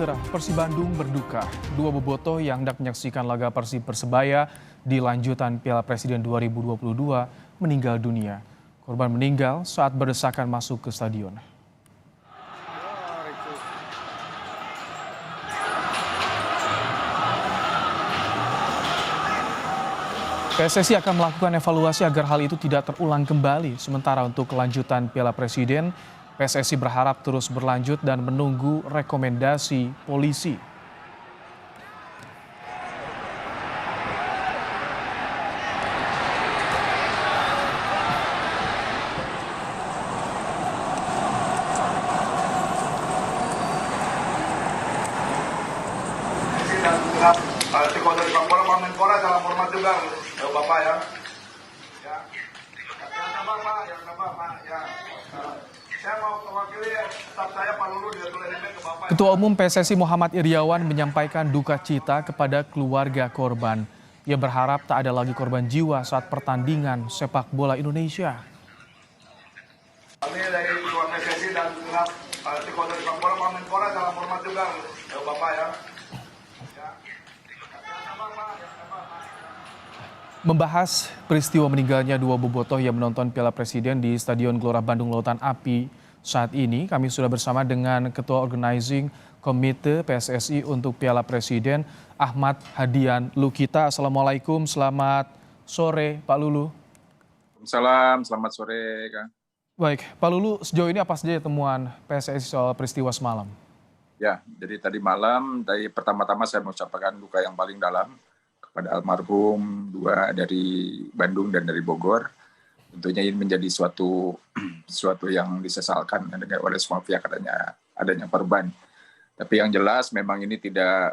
Saudara, Persib Bandung berduka. Dua bobotoh yang hendak menyaksikan laga Persib Persebaya di lanjutan Piala Presiden 2022 meninggal dunia. Korban meninggal saat berdesakan masuk ke stadion. PSSI akan melakukan evaluasi agar hal itu tidak terulang kembali. Sementara untuk kelanjutan Piala Presiden, PSSI berharap terus berlanjut dan menunggu rekomendasi polisi. Dari Pak Menpora salam hormat juga Bapak ya. Saya mau mewakili staf saya Pak Lulu ke Bapak. Ketua Umum PSSI Muhammad Iryawan menyampaikan duka cita kepada keluarga korban. Ia berharap tak ada lagi korban jiwa saat pertandingan sepak bola Indonesia. Kami dari Ketua PSSI dan dari Pak Menpora salam hormat juga Bapak ya. Membahas peristiwa meninggalnya dua bobotoh yang menonton Piala Presiden di Stadion Gelora Bandung Lautan Api saat ini, kami sudah bersama dengan Ketua Organizing Komite PSSI untuk Piala Presiden, Ahmad Hadian Lukita. Assalamualaikum, selamat sore Pak Lulu. Salam, selamat sore Kang. Baik, Pak Lulu, sejauh ini apa saja temuan PSSI soal peristiwa semalam? Ya, jadi tadi malam, pertama-tama saya mengucapkan duka yang paling dalam pada almarhum dua dari Bandung dan dari Bogor. Tentunya ini menjadi suatu yang disesalkan oleh semua pihak adanya korban. Tapi yang jelas memang ini tidak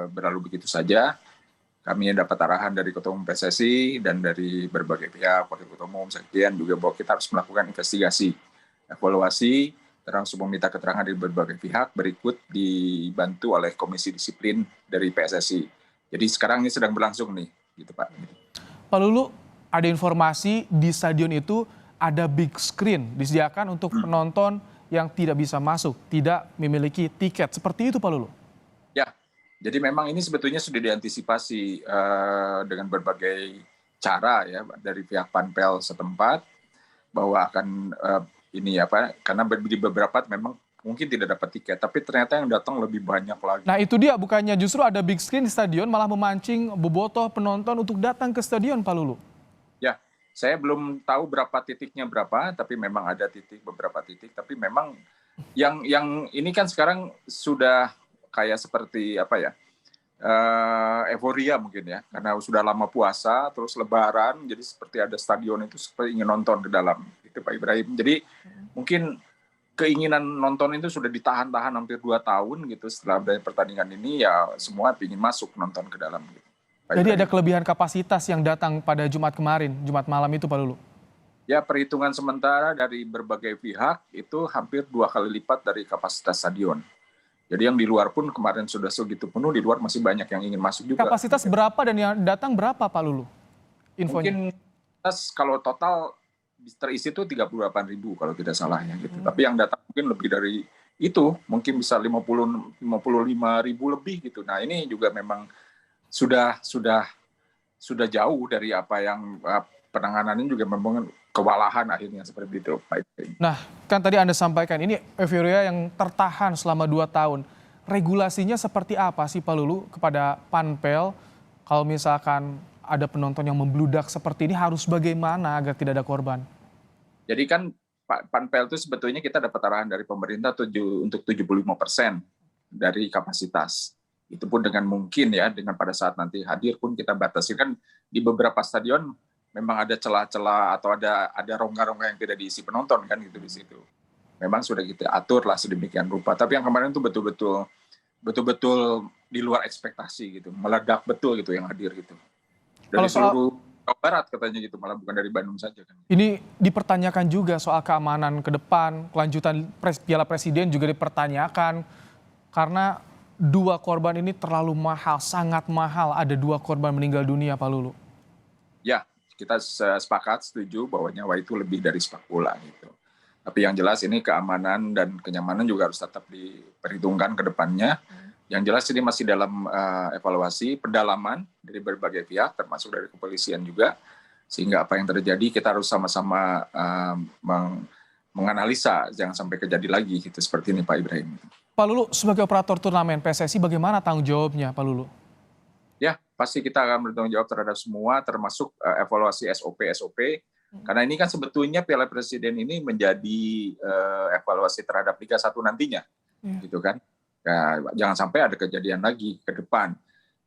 berlalu begitu saja. Kami dapat arahan dari Ketua Umum PSSI dan dari berbagai pihak, Wakil Ketua Umum, Sekjen juga bahwa kita harus melakukan investigasi, evaluasi, termasuk meminta keterangan dari berbagai pihak, berikut dibantu oleh Komisi Disiplin dari PSSI. Jadi sekarang ini sedang berlangsung nih, gitu Pak. Pak Lulu, ada informasi di stadion itu ada big screen disediakan untuk penonton yang tidak bisa masuk, tidak memiliki tiket. Seperti itu Pak Lulu? Ya. Jadi memang ini sebetulnya sudah diantisipasi dengan berbagai cara ya dari pihak Panpel setempat bahwa akan karena di beberapa memang mungkin tidak dapat tiket, tapi ternyata yang datang lebih banyak lagi. Nah itu dia, bukannya justru ada big screen di stadion malah memancing bobotoh penonton untuk datang ke stadion Pak Lulu? Ya, saya belum tahu titiknya berapa, tapi memang ada beberapa titik, tapi memang yang ini kan sekarang sudah kayak seperti euforia mungkin ya, karena sudah lama puasa, terus lebaran, jadi seperti ada stadion itu seperti ingin nonton ke dalam, itu Pak Ibrahim. Jadi mungkin keinginan nonton itu sudah ditahan-tahan hampir 2 tahun gitu, setelah dari pertandingan ini ya semua ingin masuk nonton ke dalam. Gitu. Jadi ada kelebihan kapasitas yang datang pada Jumat kemarin, Jumat malam itu Pak Lulu? Ya, perhitungan sementara dari berbagai pihak itu hampir 2 kali lipat dari kapasitas stadion. Jadi yang di luar pun kemarin sudah segitu penuh, di luar masih banyak yang ingin masuk juga. Kapasitas berapa dan yang datang berapa Pak Lulu? Infonya. Mungkin kalau total terisi itu 38.000 kalau tidak salah ya gitu. Tapi yang datang mungkin lebih dari itu, mungkin bisa 55.000 lebih gitu. Nah, ini juga memang sudah jauh dari apa yang penanganannya juga memang kewalahan akhirnya seperti itu. Nah, kan tadi Anda sampaikan ini euforia yang tertahan selama 2 tahun. Regulasinya seperti apa sih Pak Lulu kepada Panpel kalau misalkan ada penonton yang membludak seperti ini harus bagaimana agar tidak ada korban? Jadi kan Panpel itu sebetulnya kita dapat arahan dari pemerintah untuk 75% dari kapasitas. Itu pun dengan mungkin ya, dengan pada saat nanti hadir pun kita batasi. Kan di beberapa stadion memang ada celah-celah atau ada rongga-rongga yang tidak diisi penonton kan gitu di situ. Memang sudah kita atur lah sedemikian rupa. Tapi yang kemarin itu betul-betul di luar ekspektasi gitu, meledak betul gitu yang hadir gitu. Dari seluruh Jawa Barat katanya gitu, malah bukan dari Bandung saja kan. Ini dipertanyakan juga soal keamanan ke depan, kelanjutan Piala Presiden juga dipertanyakan karena 2 korban ini terlalu mahal, sangat mahal. Ada 2 korban meninggal dunia Pak Lulu. Ya, kita sepakat setuju bahwa nyawa itu lebih dari sepak bola gitu. Tapi yang jelas ini keamanan dan kenyamanan juga harus tetap diperhitungkan ke depannya. Yang jelas ini masih dalam evaluasi, pendalaman dari berbagai pihak, termasuk dari kepolisian juga. Sehingga apa yang terjadi kita harus sama-sama menganalisa, jangan sampai kejadi lagi gitu, seperti ini Pak Ibrahim. Pak Lulu, sebagai operator turnamen PSSI bagaimana tanggung jawabnya Pak Lulu? Ya, pasti kita akan bertanggung jawab terhadap semua, termasuk evaluasi SOP. Karena ini kan sebetulnya Piala Presiden ini menjadi evaluasi terhadap Liga 1 nantinya, gitu kan. Ya, jangan sampai ada kejadian lagi ke depan.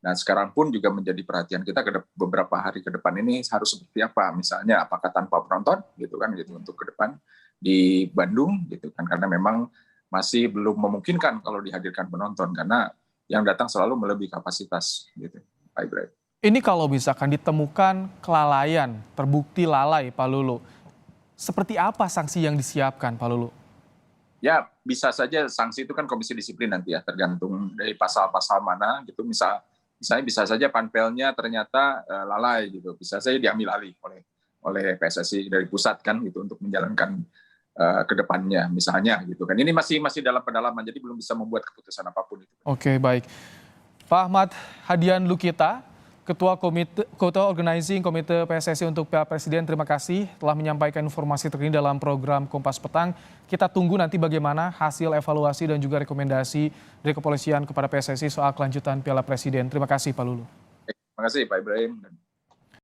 Dan sekarang pun juga menjadi perhatian kita beberapa hari ke depan ini harus seperti apa. Misalnya apakah tanpa penonton, gitu kan, gitu untuk ke depan di Bandung, gitu kan. Karena memang masih belum memungkinkan kalau dihadirkan penonton karena yang datang selalu melebihi kapasitas, gitu, Pak Ibrahim. Ini kalau misalkan ditemukan kelalaian, terbukti lalai Pak Lulu, seperti apa sanksi yang disiapkan Pak Lulu? Ya, bisa saja sanksi itu kan komisi disiplin nanti ya, tergantung dari pasal-pasal mana gitu. Misalnya bisa saja panpelnya ternyata lalai gitu, bisa saja diambil alih oleh PSSI dari pusat kan gitu untuk menjalankan ke depannya misalnya gitu kan. Ini masih dalam pendalaman, jadi belum bisa membuat keputusan apapun itu. Oke, baik. Pak Ahmad Hadian Lukita, Ketua Organizing Komite PSSI untuk Piala Presiden, terima kasih telah menyampaikan informasi terkini dalam program Kompas Petang. Kita tunggu nanti bagaimana hasil evaluasi dan juga rekomendasi dari kepolisian kepada PSSI soal kelanjutan Piala Presiden. Terima kasih Pak Lulu. Terima kasih Pak Ibrahim.